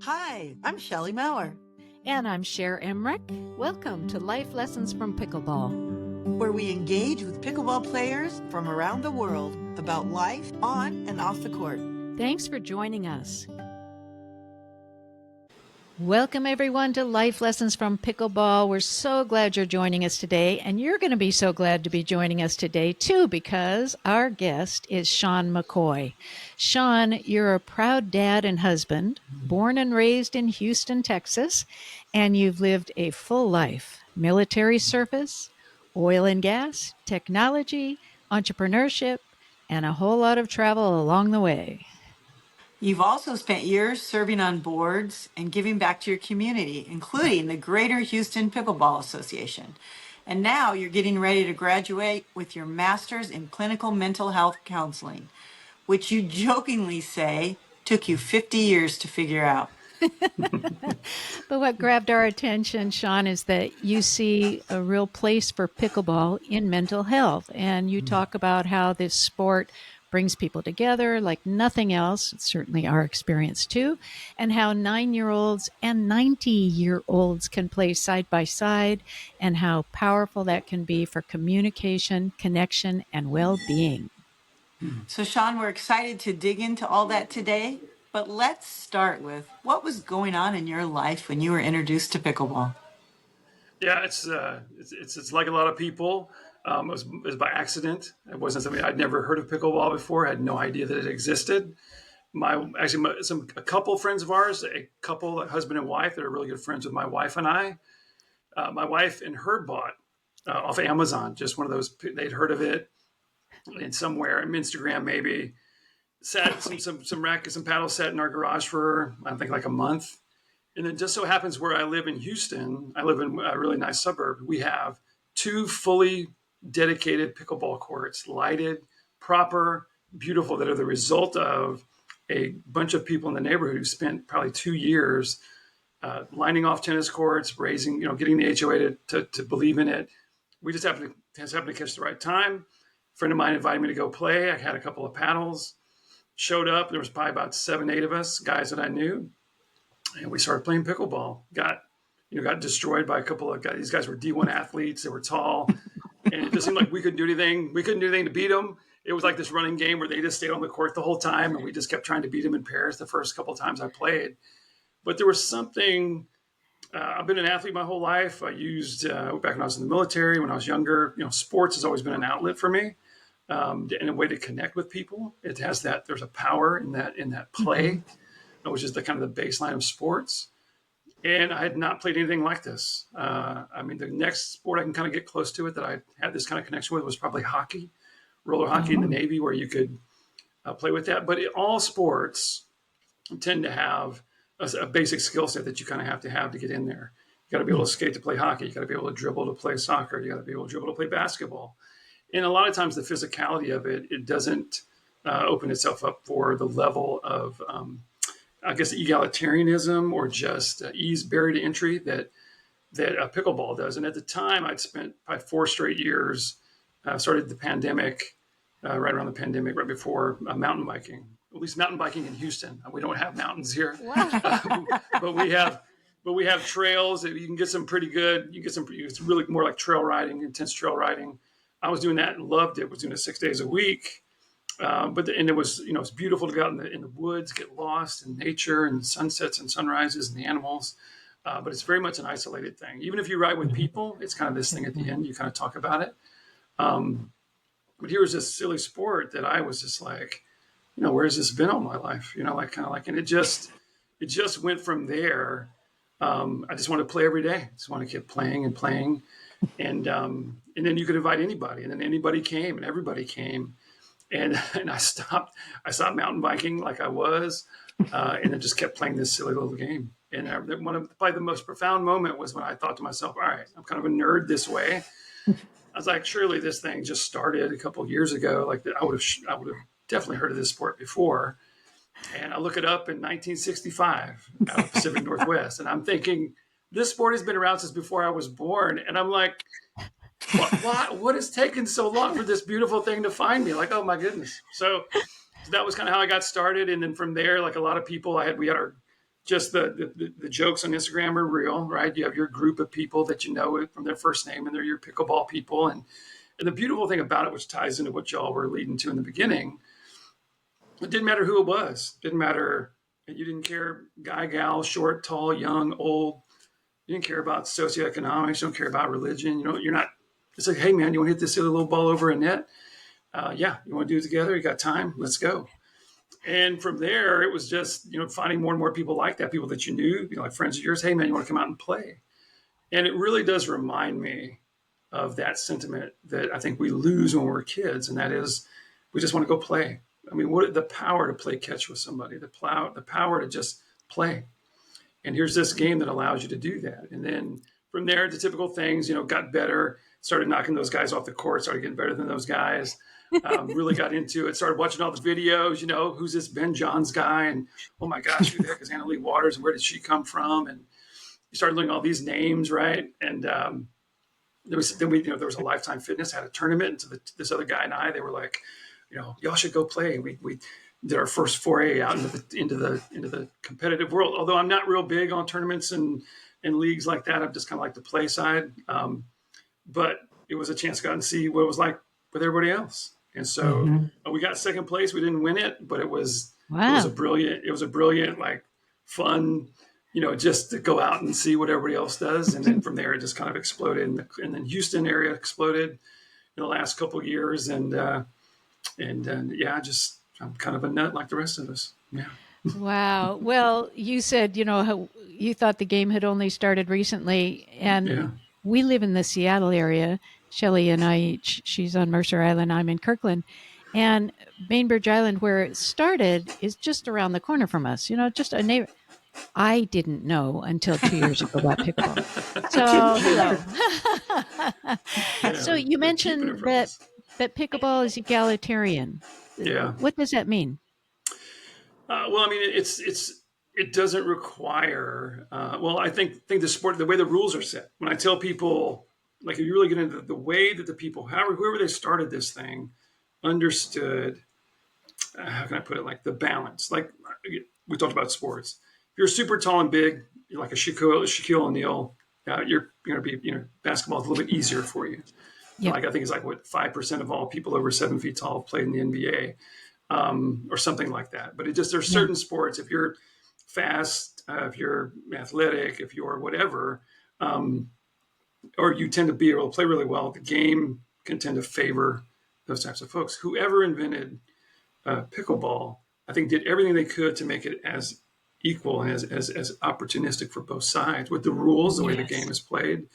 Hi, I'm Shelley Maurer, And I'm Cher Emmerich. Welcome to Life Lessons from Pickleball. where we engage with pickleball players from around the world about life on and off the court. Thanks for joining us. Welcome, everyone, to Life Lessons from Pickleball. We're so glad you're joining us today, and you're going to be so glad to be joining us today, too, because our guest is Sean McCoy. Sean, you're a proud dad and husband, born and raised in Houston, Texas, and you've lived a full life: military service, oil and gas, technology, entrepreneurship, and a whole lot of travel along the way. You've also spent years serving on boards and giving back to your community, including the Greater Houston Pickleball Association. And now you're getting ready to graduate with your master's in clinical mental health counseling, which you jokingly say took you 50 years to figure out. But what grabbed our attention, Sean, is that you see a real place for pickleball in mental health. And you talk about how this sport brings people together like nothing else. It's certainly our experience too. And how 9-year-olds and 90-year-olds can play side by side, and how powerful that can be for communication, connection, and well being. So, Sean, we're excited to dig into all that today. But let's start with what was going on in your life when you were introduced to pickleball? Yeah, it's like a lot of people. It was by accident. It wasn't something I'd never heard of pickleball before. I had no idea that it existed. A couple friends of ours, a couple, like husband and wife, that are really good friends with my wife and I. My wife and her bought off Amazon, just one of those. They'd heard of it in somewhere, on Instagram maybe. Sat some rackets and paddles sat in our garage for I think like a month. And it just so happens where I live in Houston, I live in a really nice suburb. We have two fully dedicated pickleball courts, lighted, proper, beautiful, that are the result of a bunch of people in the neighborhood who spent probably 2 years lining off tennis courts, raising, getting the HOA to believe in it. We just happened to catch the right time. A friend of mine invited me to go play. I had a couple of paddles, showed up. There was probably about 7, 8 of us, guys that I knew, and we started playing pickleball. Got destroyed by a couple of guys. These guys were D1 athletes. They were tall, and it just seemed like we couldn't do anything. We couldn't do anything to beat them. It was like this running game where they just stayed on the court the whole time, and we just kept trying to beat them in pairs the first couple of times I played. But there was something. I've been an athlete my whole life. I used back when I was in the military, when I was younger. Sports has always been an outlet for me, and a way to connect with people. It has that. There's a power in that play, which is the kind of the baseline of sports. And I had not played anything like this. The next sport I can kind of get close to it that I had this kind of connection with was probably hockey, roller hockey in the Navy, where you could play with that. But all sports tend to have a basic skill set that you kind of have to get in there. You got to be able to skate to play hockey. You got to be able to dribble to play soccer. You got to be able to dribble to play basketball. And a lot of times the physicality of it doesn't open itself up for the level of I guess egalitarianism or just ease barrier to entry that pickleball does. And at the time, I'd spent probably 4 straight years. Started the pandemic, right around the pandemic, right before mountain biking. At least mountain biking in Houston. We don't have mountains here, but we have trails that you can get some pretty good. You get some. It's really more like trail riding, intense trail riding. I was doing that and loved it. Was doing it 6 days a week. And it was, it's beautiful to go out in the woods, get lost in nature and sunsets and sunrises and the animals. But it's very much an isolated thing. Even if you ride with people, it's kind of this thing at the end. You kind of talk about it. But here was this silly sport that I was just like, where has this been all my life? And it just went from there. I just wanted to play every day. I just wanted to keep playing and playing. And then you could invite anybody, and then anybody came and everybody came. And I stopped mountain biking like I was, and then just kept playing this silly little game. And one of probably the most profound moment was when I thought to myself, all right, I'm kind of a nerd this way. I was like, surely this thing just started a couple of years ago. Like I would have definitely heard of this sport before. And I look it up in 1965 out of the Pacific Northwest, and I'm thinking this sport has been around since before I was born. And I'm like, what has taken so long for this beautiful thing to find me? Like, oh my goodness. So that was kind of how I got started. And then from there, like a lot of people, we had our just the jokes on Instagram are real, right? You have your group of people that you know from their first name, and they're your pickleball people. And the beautiful thing about it, which ties into what y'all were leading to in the beginning, it didn't matter who it was. It didn't matter. You didn't care, guy, gal, short, tall, young, old. You didn't care about socioeconomics. You don't care about religion. You know, you're not. It's like, hey man, you want to hit this little ball over a net? Yeah, you want to do it together? You got time? Let's go. And from there, it was just, finding more and more people like that, people that you knew, like friends of yours. Hey man, you want to come out and play? And it really does remind me of that sentiment that I think we lose when we're kids, and that is, we just want to go play. I mean, what the power to play catch with somebody, the power to just play. And here's this game that allows you to do that. And then from there, the typical things, got better, started knocking those guys off the court, started getting better than those guys. Really got into it, started watching all the videos, who's this Ben Johns guy? And oh my gosh, who the heck is Anna Lee Waters? And where did she come from? And you started learning all these names, right? And there was a Lifetime Fitness had a tournament, and this other guy and I, they were like, y'all should go play. We did our first foray out into the competitive world. Although I'm not real big on tournaments and leagues like that, I'm just kind of like the play side. But it was a chance to go out and see what it was like with everybody else. And so we got second place. We didn't win it, but it was a brilliant, like fun, just to go out and see what everybody else does. And then from there, it just kind of exploded. And then Houston area exploded in the last couple of years. And I'm kind of a nut like the rest of us. Yeah. Wow. Well, you said, how you thought the game had only started recently, and we live in the Seattle area. Shelly and I, she's on Mercer Island, I'm in Kirkland. And Bainbridge Island, where it started, is just around the corner from us, just a neighbor. I didn't know until 2 years ago about pickleball. So you mentioned that pickleball is egalitarian. Yeah. What does that mean? Well, I mean, it doesn't require. I think the sport, the way the rules are set. When I tell people, like, if you really get into the way that the people, whoever they started this thing, understood. How can I put it? Like the balance. Like we talked about sports. If you're super tall and big, you're like a Shaquille O'Neal. You're going to be, basketball is a little bit easier for you. Yep. Like I think it's like 5% of all people over 7 feet tall played in the NBA. Or something like that. But there's certain sports, if you're fast, if you're athletic, if you're whatever, or you tend to be able to play really well, the game can tend to favor those types of folks. Whoever invented pickleball, I think, did everything they could to make it as equal and as opportunistic for both sides with the rules, the way the game is played,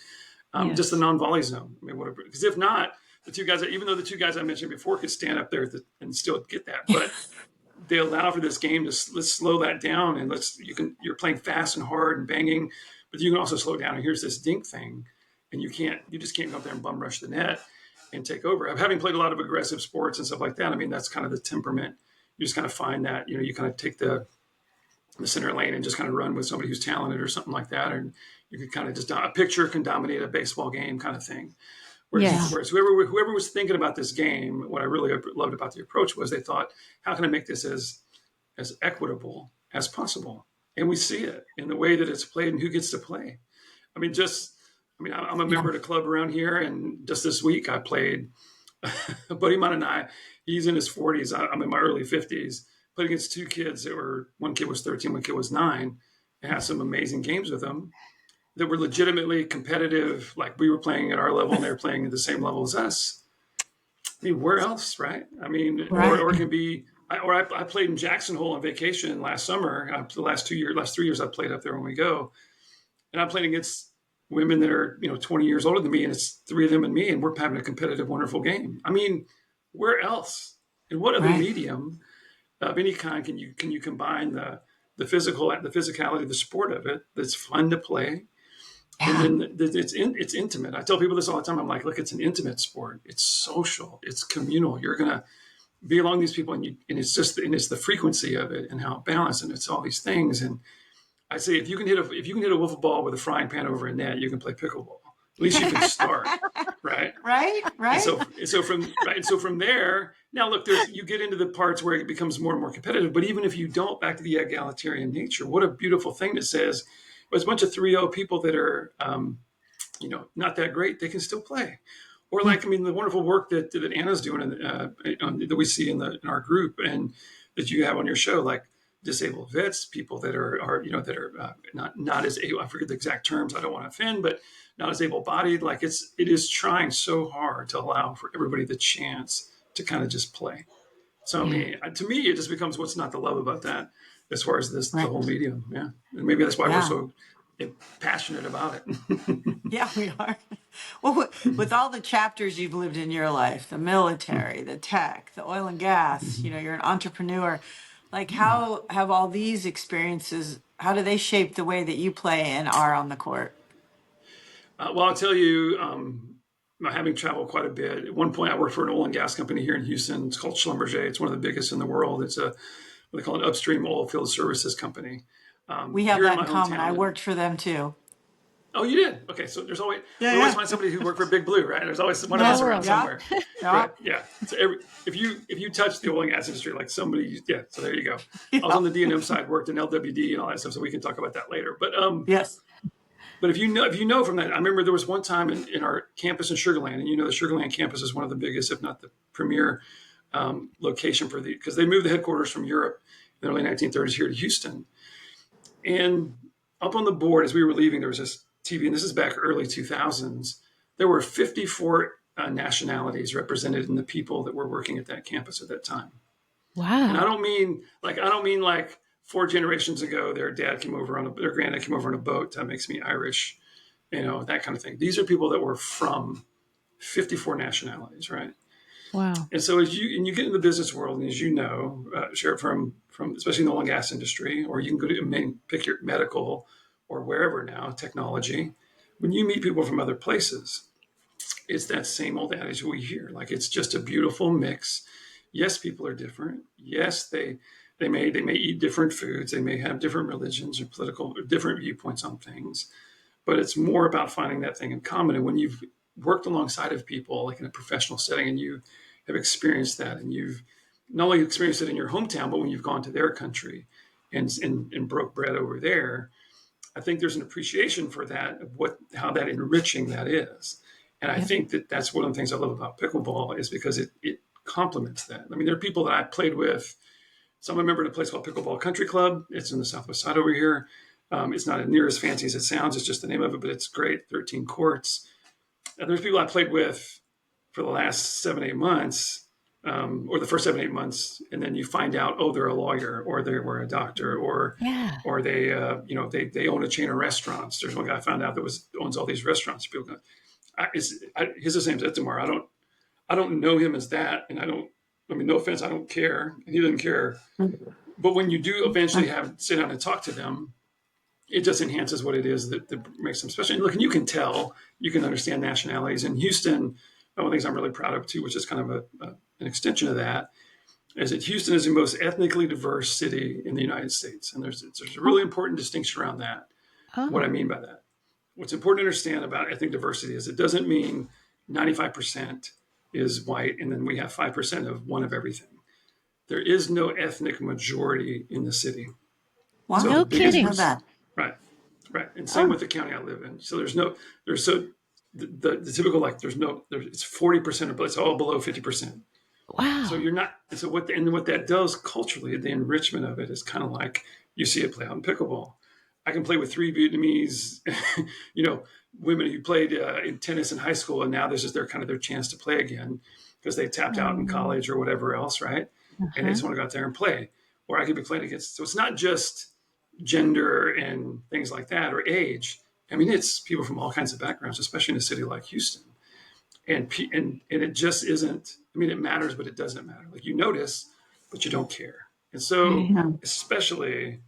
just the non-volley zone. I mean, whatever. Because if not, the two guys, even though the two guys I mentioned before could stand up there and still get that, but they allow for this game to let's slow that down, and you're playing fast and hard and banging, but you can also slow down. And here's this dink thing, and you just can't go up there and bum rush the net and take over. Having played a lot of aggressive sports and stuff like that, I mean, that's kind of the temperament. You just kind of find that, you kind of take the center lane and just kind of run with somebody who's talented or something like that, and you can kind of just a picture can dominate a baseball game kind of thing. Whereas whoever was thinking about this game, what I really loved about the approach was they thought, how can I make this as equitable as possible? And we see it in the way that it's played and who gets to play. I mean, I'm a member of the club around here, and just this week I played a buddy of mine and I, he's in his 40s, I'm in my early 50s, played against two kids one kid was 13, one kid was 9, and had some amazing games with them that were legitimately competitive. Like we were playing at our level and they were playing at the same level as us. I mean, where else, right? I mean, or it can be, I played in Jackson Hole on vacation last summer. The last 3 years I played up there when we go. And I'm playing against women that are, 20 years older than me, and it's 3 of them and me, and we're having a competitive, wonderful game. I mean, where else? In what other medium of any kind can you combine the physicality, the sport of it that's fun to play? And then it's intimate. I tell people this all the time. I'm like, look, it's an intimate sport. It's social. It's communal. You're gonna be along these people, and it's the frequency of it and how it balanced, and it's all these things. And I say, if you can hit a wiffle ball with a frying pan over a net, you can play pickleball. At least you can start, right? Right. And so from there, Now, look, you get into the parts where it becomes more and more competitive, but even if you don't, back to the egalitarian nature, what a beautiful thing that says, there's a bunch of 3-0 people that are, not that great, they can still play. Or Yeah. like, I mean, the wonderful work that Anna's doing, that we see in our group and that you have on your show, like disabled vets, people that are not as able, I forget the exact terms, I don't want to offend, but not as able-bodied. Like it is trying so hard to allow for everybody the chance to kind of just play. So I Yeah. mean, to me, it just becomes what's not to love about that, as far as the Right. whole medium. Yeah, and maybe that's why we're Yeah. so passionate about it. Yeah, we are. Well, with all the chapters you've lived in your life, the military, the tech, the oil and gas, you're an entrepreneur. Like, how have all these experiences, how do they shape the way that you play and are on the court? Well, I'll tell you, having traveled quite a bit. At one point, I worked for an oil and gas company here in Houston. It's called Schlumberger. It's one of the biggest in the world. It's what they call an upstream oil field services company. We have Here in that my in common. I hometown. worked for them too. Oh, you did? Okay, so there's always Yeah, we always yeah. find somebody who worked for Big Blue, right? There's always one of us Oh, around Yeah. somewhere, Yeah. right? Yeah. So if you touch the oil and gas industry, like somebody, yeah. So there you go. I was Yeah. on the D&M side, worked in LWD and all that stuff, so we can talk about that later. Yes. But if you know from that, I remember there was one time in our campus in Sugar Land, and the Sugar Land campus is one of the biggest, if not the premier location for because they moved the headquarters from Europe in the early 1930s here to Houston. And up on the board, as we were leaving, there was this TV, and this is back early 2000s. There were 54 nationalities represented in the people that were working at that campus at that time. And Wow. I don't mean like 4 generations ago, their granddad came over on a boat. That makes me Irish, that kind of thing. These are people that were from 54 nationalities, right? Wow. And so as you get in the business world, and as you know, share from especially in the oil and gas industry, or you can go to pick your medical or wherever now, technology. When you meet people from other places, it's that same old adage we hear. Like it's just a beautiful mix. Yes, people are different. Yes, they may eat different foods. They may have different religions or political or different viewpoints on things. But it's more about finding that thing in common. And when you've worked alongside of people, like in a professional setting, and you have experienced that, and you've not only experienced it in your hometown, but when you've gone to their country and broke bread over there, I think there's an appreciation for that, of how that enriching that is. And I Yep. think that's one of the things I love about pickleball is because it complements that. I mean, there are people that I played with. So I'm a member of a place called Pickleball Country Club. It's in the Southwest side over here. It's not near as fancy as it sounds. It's just the name of it, but it's great. 13 courts. And there's people I played with for the last 7-8 months, or the first 7-8 months, and then you find out, oh, they're a lawyer, or they were a doctor, Yeah. or they own a chain of restaurants. There's one guy I found out that owns all these restaurants. People go, his name's Edmar. I don't know him as that, and I don't. I mean, no offense, I don't care, and he doesn't care. But when you do eventually sit down and talk to them, it just enhances what it is that makes them special. And look, and you can tell, you can understand nationalities. In Houston, one of the things I'm really proud of too, which is kind of an extension of that, is that Houston is the most ethnically diverse city in the United States. And there's a really important distinction around that. What I Oh. mean by that, what's important to understand about ethnic diversity is it doesn't mean 95% is white and then we have 5% of one of everything. There is no ethnic majority in the city. So the Wow. No I didn't biggest, know kidding. that. right, right, and same Oh, with the county I live in. So there's so the typical like it's 40% or it's all below 50%. So Wow. you're not. So what that does culturally, the enrichment of it is kind of like you see it play out in pickleball. I can play with 3 Vietnamese, you know, women who played in tennis in high school, and now this is their chance to play again because they tapped out in Oh. college or whatever else, right? And they Uh-huh. just want to go out there and play. Or I could be playing against. So it's not just gender and things like that or age. I mean, it's people from all kinds of backgrounds, especially in a city like Houston and it just isn't. I mean, it matters, but it doesn't matter. Like you notice, but you don't care. And so, yeah. especially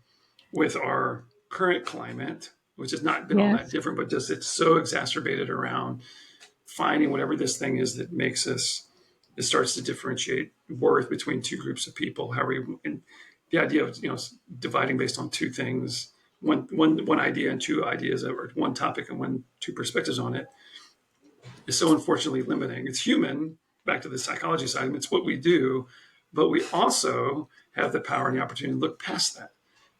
with our current climate, which has not been all that Yes. different, but just it's so exacerbated around finding whatever this thing is that makes us. It starts to differentiate worth between two groups of people. And the idea of dividing based on two things, one idea and two ideas, or one topic and two perspectives on it is so unfortunately limiting. It's human, back to the psychology side, it's what we do, but we also have the power and the opportunity to look past that.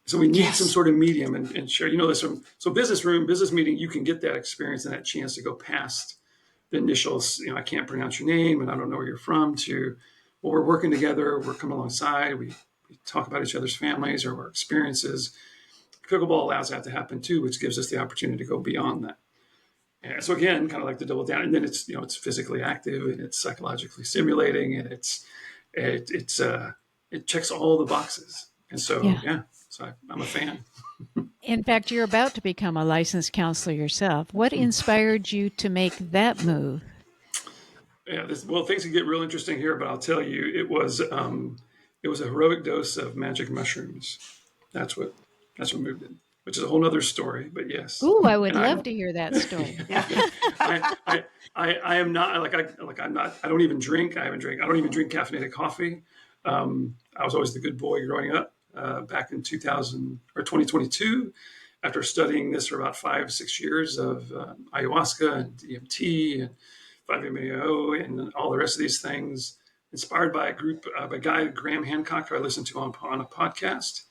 So we need some Yes. sort of medium and share, this from, so business meeting, you can get that experience and that chance to go past the initials, I can't pronounce your name and I don't know where you're from, to, well, we're working together, we're coming alongside, we talk about each other's families or our experiences. Pickleball allows that to happen too, which gives us the opportunity to go beyond that. And so again, kind of like the double down, and then it's physically active and it's psychologically stimulating and it checks all the boxes. And so, Yeah. so I'm a fan. In fact, you're about to become a licensed counselor yourself. What inspired you to make that move? Yeah, things can get real interesting here, but I'll tell you, it was a heroic dose of magic mushrooms. That's what moved it, which is a whole nother story. But yes, Ooh, I would and love I'm to hear that story. Yeah. I am not I'm not, I don't even drink. I don't even drink caffeinated coffee. I was always the good boy growing up. Back in 2000 or 2022, after studying this for about 5-6 years of ayahuasca and DMT and 5-MeO and all the rest of these things, inspired by a guy, Graham Hancock, who I listened to on a podcast,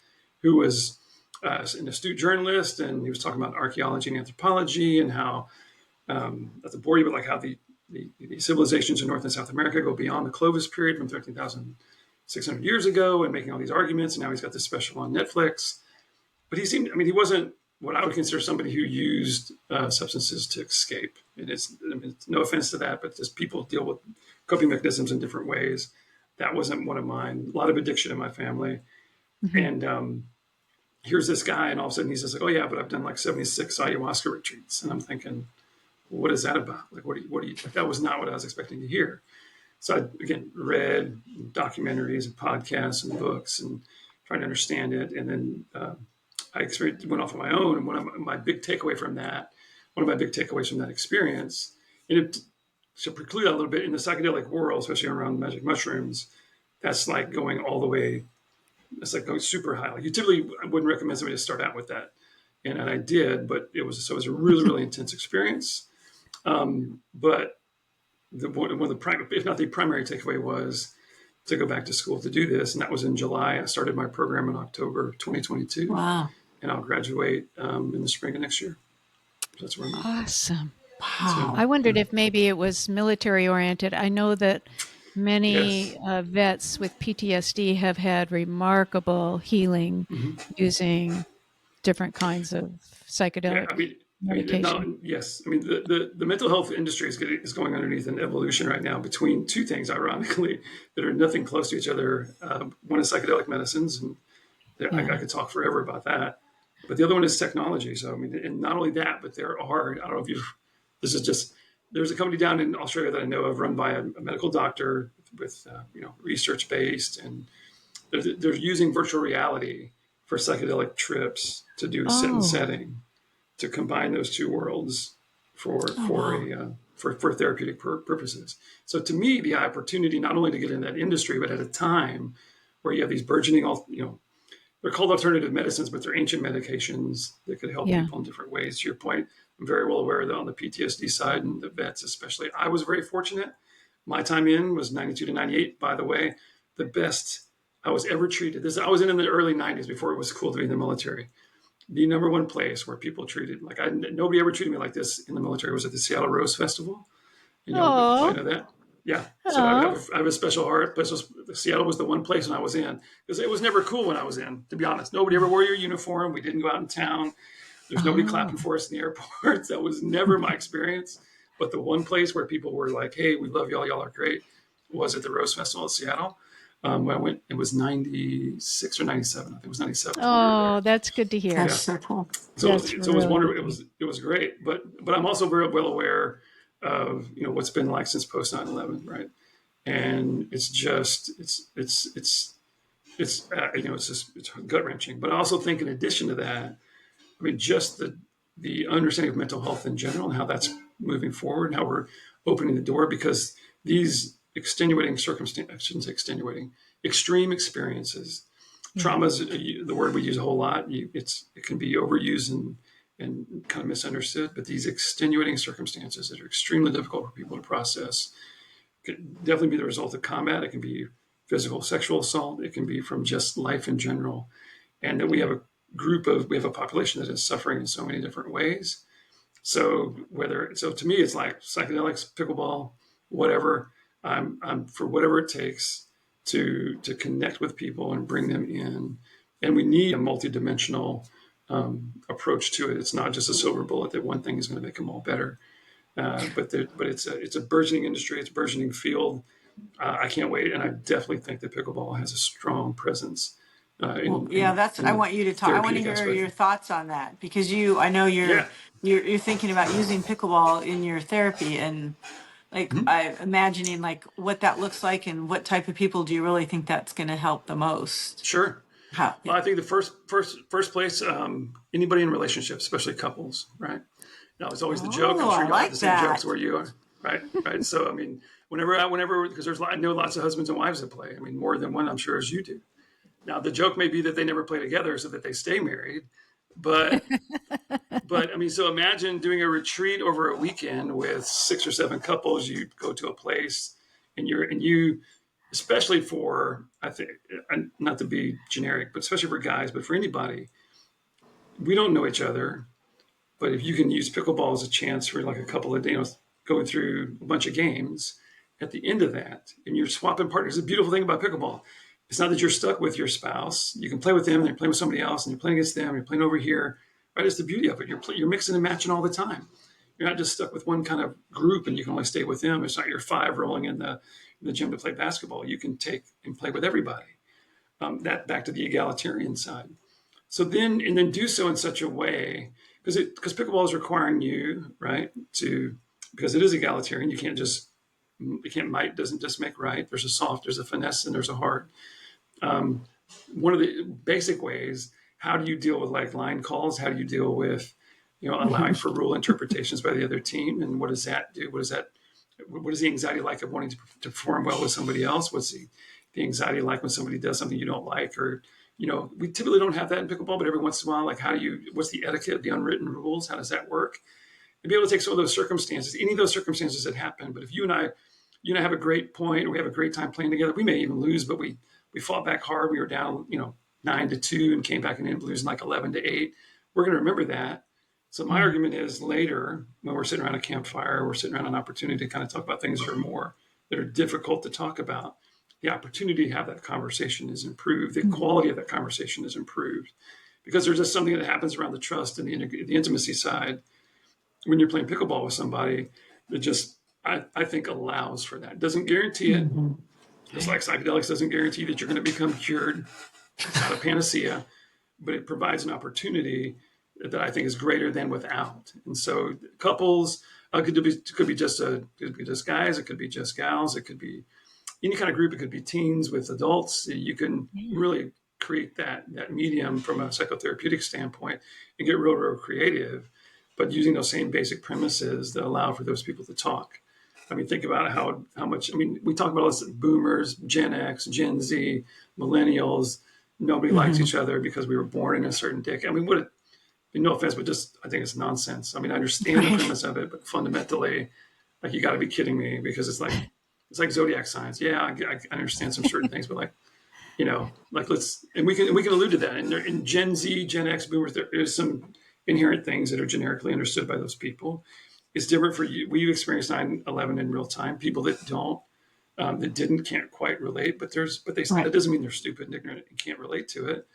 who was an astute journalist, and he was talking about archaeology and anthropology and how, not to bore you, but like how the civilizations in North and South America go beyond the Clovis period from 13,600 years ago, and making all these arguments. And now he's got this special on Netflix. But he wasn't what I would consider somebody who used substances to escape. It's no offense to that, but just people deal with coping mechanisms in different ways. That wasn't one of mine. A lot of addiction in my family. Mhm. And here's this guy, and all of a sudden he's just like, oh yeah, but I've done like 76 ayahuasca retreats. And I'm thinking, what is that about? Like, what do you, like, that was not what I was expecting to hear. So I, again, read documentaries and podcasts and books and trying to understand it. And then I went off on my own. And one of my big takeaways from that experience, and it should preclude that a little bit in the psychedelic world, especially around magic mushrooms, that's like going all the way, it's like going super high. Like, you typically wouldn't recommend somebody to start out with that. And I did, but it was a really, really intense experience. But one of the if not the primary takeaway, was to go back to school to do this. And that was in July. I started my program in October 2022, Wow. and I'll graduate in the spring of next year. So that's where I'm at. Awesome. Wow. I wondered if maybe it was military oriented. I know that Yes. many vets with PTSD have had remarkable healing Mm-hmm. using different kinds of Yeah. psychedelic No, medication. yes. The mental health industry is going underneath an evolution right now between two things, ironically, that are nothing close to each other. One is psychedelic medicines, and I Yeah. could talk forever about that. But the other one is technology. So, and not only that, but there are, I don't know if this is just, there's a company down in Australia that I know of, run by a medical doctor with, research based, and they're using virtual reality for psychedelic trips to do sit and Oh, setting, to combine those two worlds for Oh, for wow. a for therapeutic purposes. So to me, the opportunity not only to get in that industry, but at a time where you have these burgeoning, they're called alternative medicines, but they're ancient medications that could help yeah. people in different ways. To your point, I'm very well aware that on the PTSD side, and the vets especially, I was very fortunate. My time in was 92 to 98, by the way. The best I was ever treated. I was in the early 90s, before it was cool to be in the military. The number one place where people treated, like, nobody ever treated me like this in the military, was at the Seattle Rose Festival. And you Oh, probably know that. Yeah. So oh, I have a special heart. But Seattle was the one place when I was in, because it was never cool when I was in, to be honest. Nobody ever wore your uniform. We didn't go out in town. There's nobody clapping oh. for us in the airports. That was never my experience. But the one place where people were like, hey, we love y'all. Y'all are great, was at the Rose Festival in Seattle. When I went, it was 96 or 97. I think it was 97 when we were there. Oh, that's good to That's hear. Yeah. so cool. That's So it was really wonderful. good to hear. It was great. But I'm also very well aware of, what's been like since post 9/11, right? And it's just it's gut wrenching. But I also think, in addition to that, just the understanding of mental health in general, and how that's moving forward, and how we're opening the door, because these extenuating circumstances, I shouldn't say extenuating, extreme experiences, Yeah. trauma is the word we use a whole lot. It can be overused and kind of misunderstood, but these extenuating circumstances that are extremely difficult for people to process, could definitely be the result of combat. It can be physical, sexual assault. It can be from just life in general. And that we have a population that is suffering in so many different ways. So to me, it's like psychedelics, pickleball, whatever. I'm for whatever it takes to connect with people and bring them in. And we need a multidimensional approach to it. It's not just a silver bullet that one thing is going to make them all better. But it's a burgeoning industry. It's a burgeoning field. I can't wait, and I definitely think that pickleball has a strong presence Well, yeah, in I the want you to talk. I want to therapeutic hear aspect. your thoughts on that because I know Yeah, you're thinking about using pickleball in your therapy and like I imagining like what that looks like and what type of people do you really think that's going to help the most? sure. How? Well, I think the first place, anybody in relationships, especially couples, right? Now, it's always the joke. I'm Oh, sure I you'll have the like same jokes that. where you are, right? Right. So, I mean, whenever, because I know lots of husbands and wives that play. I mean, more than one, I'm sure, as you do. Now, the joke may be that they never play together so that they stay married, but I mean, so imagine doing a retreat over a weekend with 6 or 7 couples. You go to a place, and you, especially for, I think, not to be generic, but especially for guys, but for anybody, we don't know each other. But if you can use pickleball as a chance for like a couple of days, going through a bunch of games, at the end of that, and you're swapping partners. The beautiful thing about pickleball, it's not that you're stuck with your spouse. You can play with them, and you're playing with somebody else, and you're playing against them, and you're playing over here. Right? It's the beauty of it. You're mixing and matching all the time. You're not just stuck with one kind of group, and you can only stay with them. It's not your 5 rolling in the gym to play basketball. You can take and play with everybody. That back to the egalitarian side. So then do so in such a way because pickleball is requiring you right to because it is egalitarian. You can't might doesn't just make right. There's a finesse, and there's a hard. One of the basic ways. How do you deal with like line calls? How do you deal with allowing for rule interpretations by the other team? And what does that do? What is the anxiety like of wanting to perform well with somebody else? What's the anxiety like when somebody does something you don't like? Or we typically don't have that in pickleball, but every once in a while, like what's the etiquette, the unwritten rules? How does that work? And be able to take some of those circumstances, any of those circumstances that happen. But if you and I have a great point, or we have a great time playing together, we may even lose, but we fought back hard. We were down, 9-2 and came back and ended up losing like 11-8. We're going to remember that. So my Mm. argument is later when we're sitting around a campfire, we're sitting around an opportunity to kind of talk about things that are difficult to talk about. The opportunity to have that conversation is improved. The quality of that conversation is improved because there's just something that happens around the trust and the intimacy side when you're playing pickleball with somebody that just, I think, allows for that. It doesn't guarantee it. Mhm. Just like psychedelics doesn't guarantee that you're going to become cured. It's not a panacea, but it provides an opportunity that I think is greater than without. And so couples could be just guys, it could be just gals, it could be any kind of group. It could be teens with adults. You can Yeah. really create that medium from a psychotherapeutic standpoint and get real creative, but using those same basic premises that allow for those people to talk. I mean, think about how much. I mean, we talk about this boomers, Gen X, Gen Z, millennials. Nobody likes Mhm. each other because we were born in a certain decade. I mean, no offense, but just I think it's nonsense. I mean, I understand the Right. premise of it, but fundamentally, like you got to be kidding me because it's like zodiac signs. Yeah, I understand some certain things, but like like let's and we can allude to that. And in Gen Z, Gen X, boomers, there is some inherent things that are generically understood by those people. It's different for you. We experience 9/11 in real time. People that don't, that didn't, can't quite relate. That Right. doesn't mean they're stupid and ignorant and can't relate to it.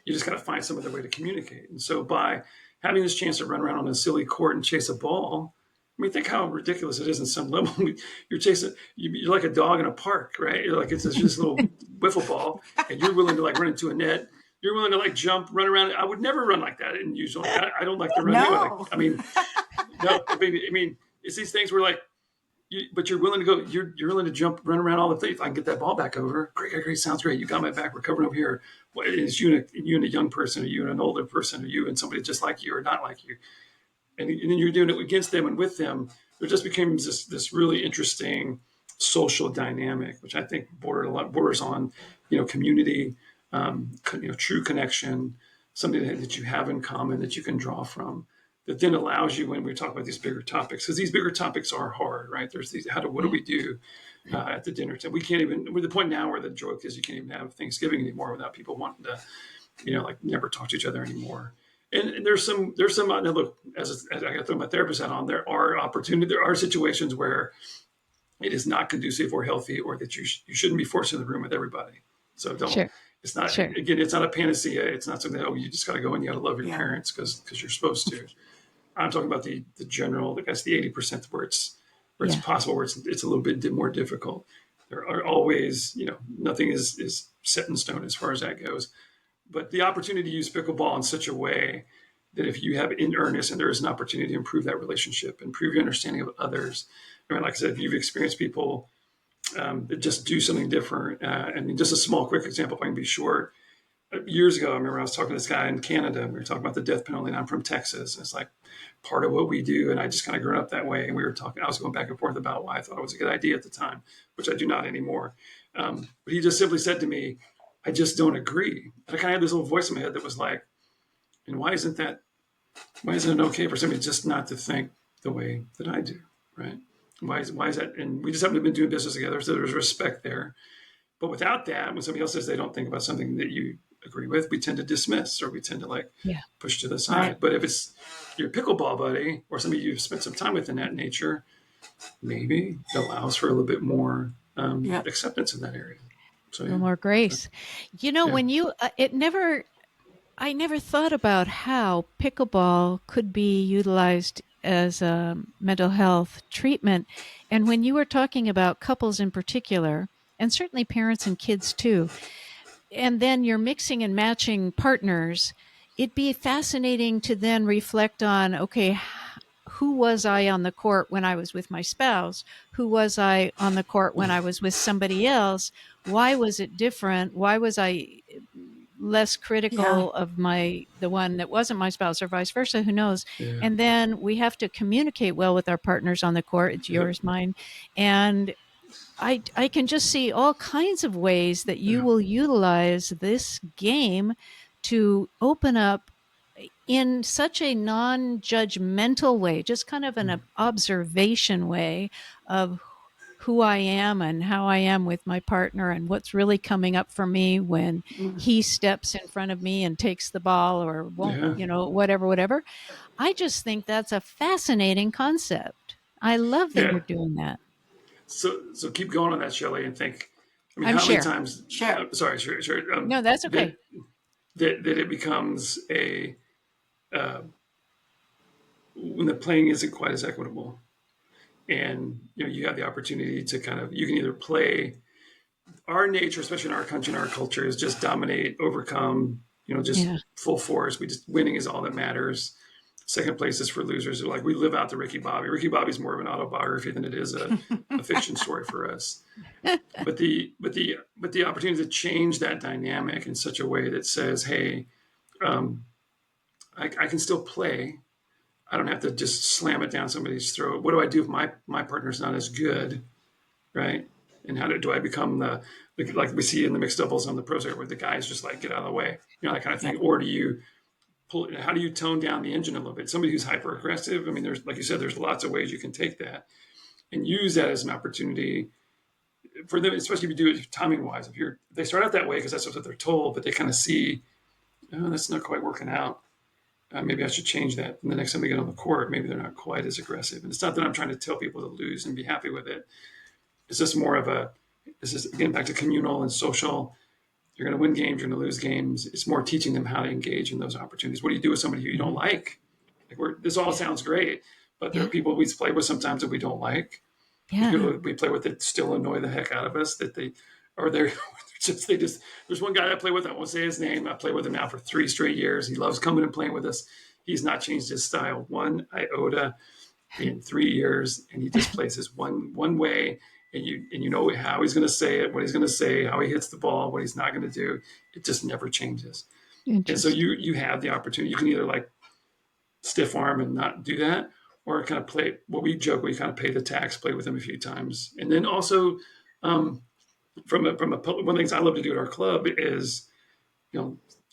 You just got to find some other way to communicate. And so by having this chance to run around on a silly court and chase a ball, I mean, think how ridiculous it is in some level. You're chasing, you're like a dog in a park, right? You're like, it's just this little wiffle ball, and you're willing to like run into a net. You're willing to like jump, run around. I would never run like that. And usually, I don't like to run anyway. Like, No. I mean, no, I mean, it's these things where like, but you're willing to go. You're willing to jump, run around all the things. If I can get that ball back over, great, sounds great. You got my back. We're covering over here. What is you and a young person, or you and an older person, or you and somebody just like you or not like you, and then you're doing it against them and with them. There just becomes this really interesting social dynamic, which I think borders on community, true connection, something that you have in common that you can draw from. that then allows you, when we talk about these bigger topics, because these bigger topics are hard, right? There's these, what do Yeah. we do at the dinner table? We can't even, we're at the point now where the joke is you can't even have Thanksgiving anymore without people wanting to, like never talk to each other anymore. And there's some, look, as I got to throw my therapist hat on, there are situations where it is not conducive or healthy, or that you shouldn't be forced in the room with everybody. So don't, Sure. it's not, Sure. again, it's not a panacea. It's not something that, oh, you just got to go and you got to love your Yeah. parents because you're supposed to. I'm talking about the general, I guess the 80% where it's Yeah. possible, where it's a little bit more difficult. There are always, nothing is set in stone as far as that goes. But the opportunity to use pickleball in such a way that if you have in earnest and there is an opportunity to improve that relationship, improve your understanding of others. I mean, like I said, if you've experienced people that just do something different, just a small, quick example, if I can be short. Years ago, I remember I was talking to this guy in Canada. And we were talking about the death penalty, and I'm from Texas. And it's like part of what we do, and I just kind of grew up that way. And we were talking. I was going back and forth about why I thought it was a good idea at the time, which I do not anymore. But he just simply said to me, "I just don't agree." And I kind of had this little voice in my head that was like, "And why isn't it okay for somebody just not to think the way that I do, right? Why is that?" And we just haven't been doing business together, so there's respect there. But without that, when somebody else says they don't think about something that you agree with, we tend to dismiss, or we tend to Yeah. push to the side. Right. But if it's your pickleball buddy or somebody you've spent some time with in that nature, maybe it allows for a little bit more Yep. acceptance in that area. So A little more grace. yeah. When you, I never thought about how pickleball could be utilized as a mental health treatment. And when you were talking about couples in particular, and certainly parents and kids too, and then you're mixing and matching partners, it'd be fascinating to then reflect on, okay, who was I on the court when I was with my spouse? Who was I on the court when I was with somebody else? Why was it different? Why was I less Yeah. critical of the one that wasn't my spouse, or vice versa? Who knows? Yeah. And then we have to communicate well with our partners on the court. It's Yep. yours, mine. And I can just see all kinds of ways that you Yeah. will utilize this game to open up in such a non-judgmental way, just kind of an observation way of who I am and how I am with my partner, and what's really coming up for me when Mm. he steps in front of me and takes the ball or won't, Yeah. whatever. I just think that's a fascinating concept. I love that Yeah. you're doing that. So keep going on that, Shelley, and think. I mean, I'm how many sure. times? Sure. Sorry, sure. No, that's okay. That it becomes uh, when the playing isn't quite as equitable, and you have the opportunity to you can either play. Our nature, especially in our country and our culture, is just dominate, overcome. Just Yeah. full force. Winning is all that matters. Second place is for losers. Like, we live out the Ricky Bobby. Ricky Bobby's more of an autobiography than it is a fiction story for us. But the opportunity to change that dynamic in such a way that says, hey, I can still play. I don't have to just slam it down somebody's throat. What do I do if my partner's not as good, right? And how do I become like we see in the mixed doubles on the pro circuit, where the guys just like get out of the way, that kind of Yeah. thing? Or do you how do you tone down the engine a little bit? Somebody who's hyper aggressive. I mean, there's, like you said, there's lots of ways you can take that and use that as an opportunity for them, especially if you do it timing wise. If they start out that way because that's what they're told, but they kind of see, oh, that's not quite working out. Maybe I should change that. And the next time they get on the court, maybe they're not quite as aggressive. And it's not that I'm trying to tell people to lose and be happy with it. It's just more of this is, again, back to communal and social. You're going to win games, you're going to lose games. It's more teaching them how to engage in those opportunities. What do you do with somebody who you don't like? This all sounds great, but there are Yeah. people we play with sometimes that we don't like. Yeah. People we play with that still annoy the heck out of us. They're There's one guy that I play with. I won't say his name. I play with him now for 3 straight years. He loves coming and playing with us. He's not changed his style one iota in 3 years, and he just plays his one way. And you know how he's going to say it, what he's going to say, how he hits the ball, what he's not going to do. It just never changes. And so Interesting. you have the opportunity. You can either like stiff arm and not do that, or kind of play what we joke. We kind of pay the tax, play with him a few times, and then also from a one of the things I love to do at our club is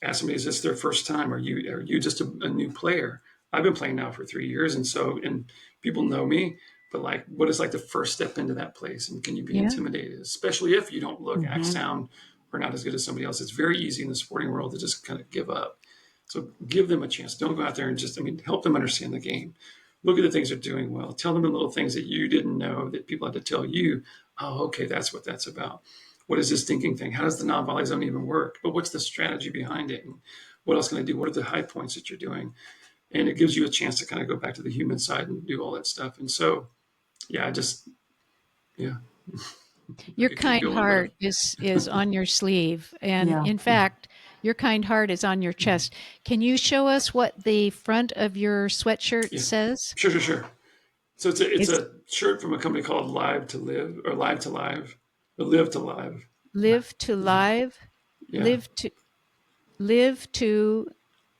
ask somebody, is this their first time? Are you just a new player? I've been playing now for 3 years, and people know me, but like, what is like the first step into that place? And can you be Yeah. intimidated, especially if you don't look, act, Mm-hmm. sound, or not as good as somebody else? It's very easy in the sporting world to just kind of give up. So give them a chance. Don't go out there and just, help them understand the game. Look at the things they're doing well. Tell them the little things that you didn't know that people had to tell you. Oh, okay, that's what that's about. What is this thinking thing? How does the non-volley zone even work? But what's the strategy behind it? And what else can I do? What are the high points that you're doing? And it gives you a chance to kind of go back to the human side and do all that stuff. And so, yeah, yeah, Your I could keep kind going, but heart is on your sleeve, and Yeah. in fact, your kind heart is on your chest. Can you show us what the front of your sweatshirt yeah, says? sure. So it's It's a shirt from a company called Live to Live, or Live to Live, or Live to Live. live to live, Yeah, live to live to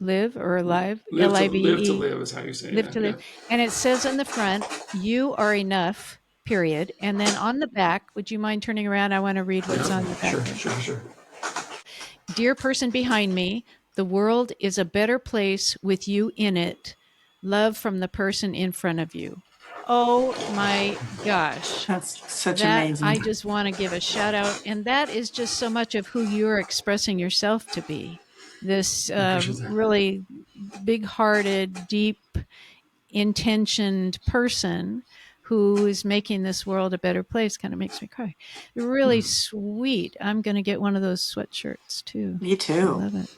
live or alive, live to Live, live is how you say it. live Yeah, to live. yeah, And it says on the front, you are enough, period. And then on the back, would you mind turning around? I want to read what's on the yeah. back Sure, there. sure. Dear person behind me, the world is a better place with you in it. Love from the person in front of you. Oh my gosh. That's such That amazing. I just want to give a shout out. And that is just so much of who you're expressing yourself to be. This I appreciate that. really big hearted, deep intentioned person who is making this world a better place kind of makes me cry. Really sweet. I'm going to get one of those sweatshirts too. Me I too. love it.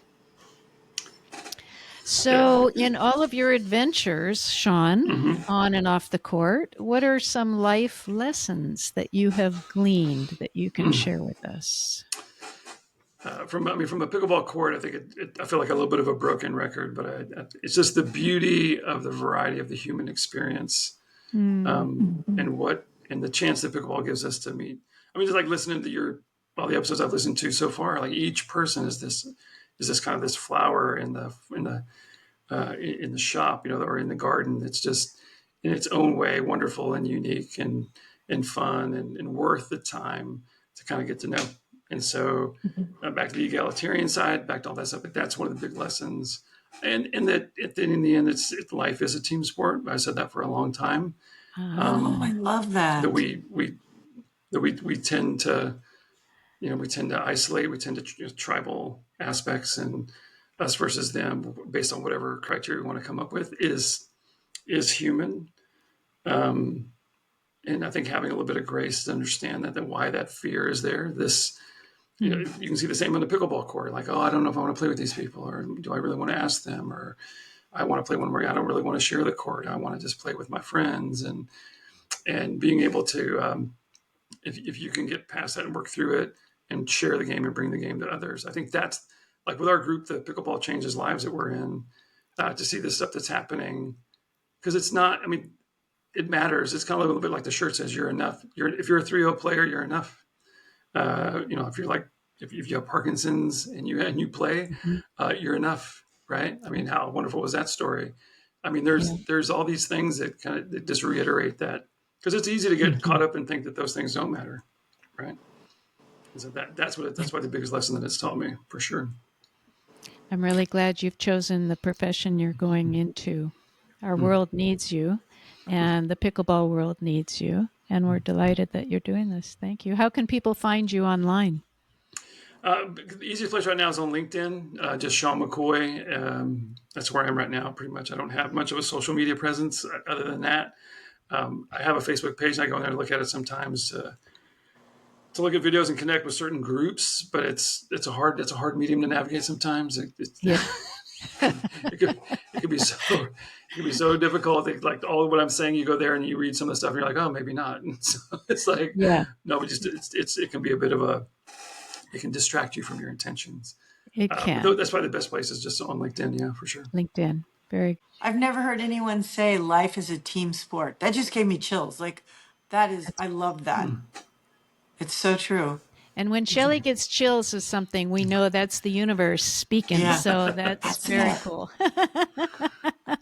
Yeah. So, in all of your adventures, Sean, on and off the court, what are some life lessons that you have gleaned that you can share with us? From a pickleball court, I think I feel like a little bit of a broken record, but it's just the beauty of the variety of the human experience, Mm, and the chance that pickleball gives us to meet. Just like listening to all the episodes I've listened to so far, like each person is this kind of this flower in the shop, or in the garden. It's just in its own way wonderful and unique and fun and worth the time to kind of get to know. And so, back to the egalitarian side, back to all that stuff. But that's one of the big lessons. And that in the end, life is a team sport. I said that for a long time. Oh, I ah, love That that. we tend to isolate. We tend to tribal aspects, and us versus them based on whatever criteria we want to come up with is human. Um, and I think having a little bit of grace to understand that why that fear is there. mm, You can see the same on the pickleball court. Like, oh, I don't know if I want to play with these people, or do I really want to ask them, or I want to play one where I don't really want to share the court. I want to just play with my friends, and being able to, if you can get past that and work through it and share the game and bring the game to others. I think that's like with our group, the Pickleball Changes Lives that we're in, to see the stuff that's happening, because it's not. It matters. It's kind of a little bit like the shirt says, "You're enough." If you're a 3-0 player, you're enough. If you're like, if you have Parkinson's and you play, mhm. you're enough, right? How wonderful was that story? Yeah. There's all these things that kind of just reiterate that, because it's easy to get caught up and think that those things don't matter, right? And so that's why the biggest lesson that it's taught me for sure. I'm really glad you've chosen the profession you're going into. Our Mm. world needs you, and the pickleball world needs you. And we're delighted that you're doing this. Thank you. How can people find you online? The easiest place right now is on LinkedIn. Just Sean McCoy. That's where I am right now. Pretty much, I don't have much of a social media presence other than that. I have a Facebook page, and I go in there and look at it sometimes to look at videos and connect with certain groups. But it's a hard medium to navigate sometimes. Yeah. It could it could be so difficult. Like all what I'm saying, you go there and you read some of the stuff, and you're like, oh, maybe not. And so it's like, Yeah, no, but just it can be a bit of a it can distract you from your intentions. it But can. that's why the best place is just on LinkedIn. Yeah, for sure. LinkedIn. Very. I've never heard anyone say life is a team sport. That just gave me chills. Like, That's, I love that. It's so true. and when Shelley gets chills of something, we know that's the universe speaking. Yeah, So that's that's very it. cool.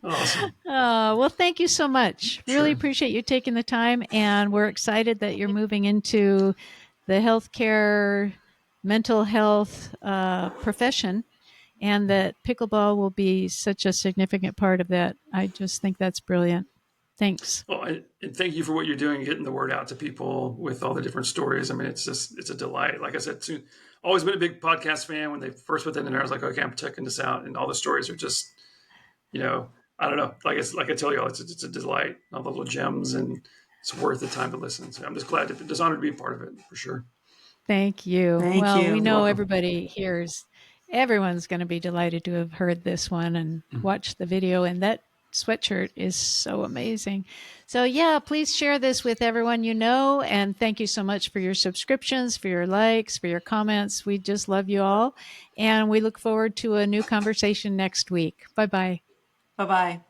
Awesome. Well, thank you so much. Really Sure. appreciate you taking the time. And we're excited that you're moving into the healthcare, mental health profession. and that pickleball will be such a significant part of that. I just think that's brilliant. Thanks. Well, and thank you for what you're doing, getting the word out to people with all the different stories. I mean, it's a delight. Like I said, always been a big podcast fan. When they first put that in there, I was like, okay, I'm checking this out. And all the stories are just, I don't know. Like I tell you all, it's a delight. All the little gems, and it's worth the time to listen. So I'm just just honored to be a part of it for sure. Thank you. Thank Well, we you. know Welcome. everyone's going to be delighted to have heard this one and watched the video. And that sweatshirt is so amazing. So yeah, please share this with everyone you know. And thank you so much for your subscriptions, for your likes, for your comments. We just love you all. And we look forward to a new conversation next week. Bye-bye. Bye-bye.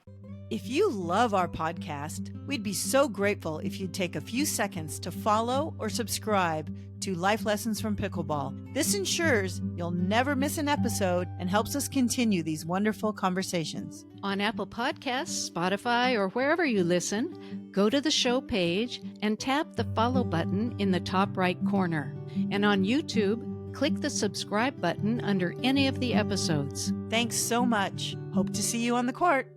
If you love our podcast, we'd be so grateful if you'd take a few seconds to follow or subscribe to Life Lessons from Pickleball. This ensures you'll never miss an episode and helps us continue these wonderful conversations. On Apple Podcasts, Spotify, or wherever you listen, go to the show page and tap the follow button in the top right corner. And on YouTube, click the subscribe button under any of the episodes. Thanks so much. Hope to see you on the court.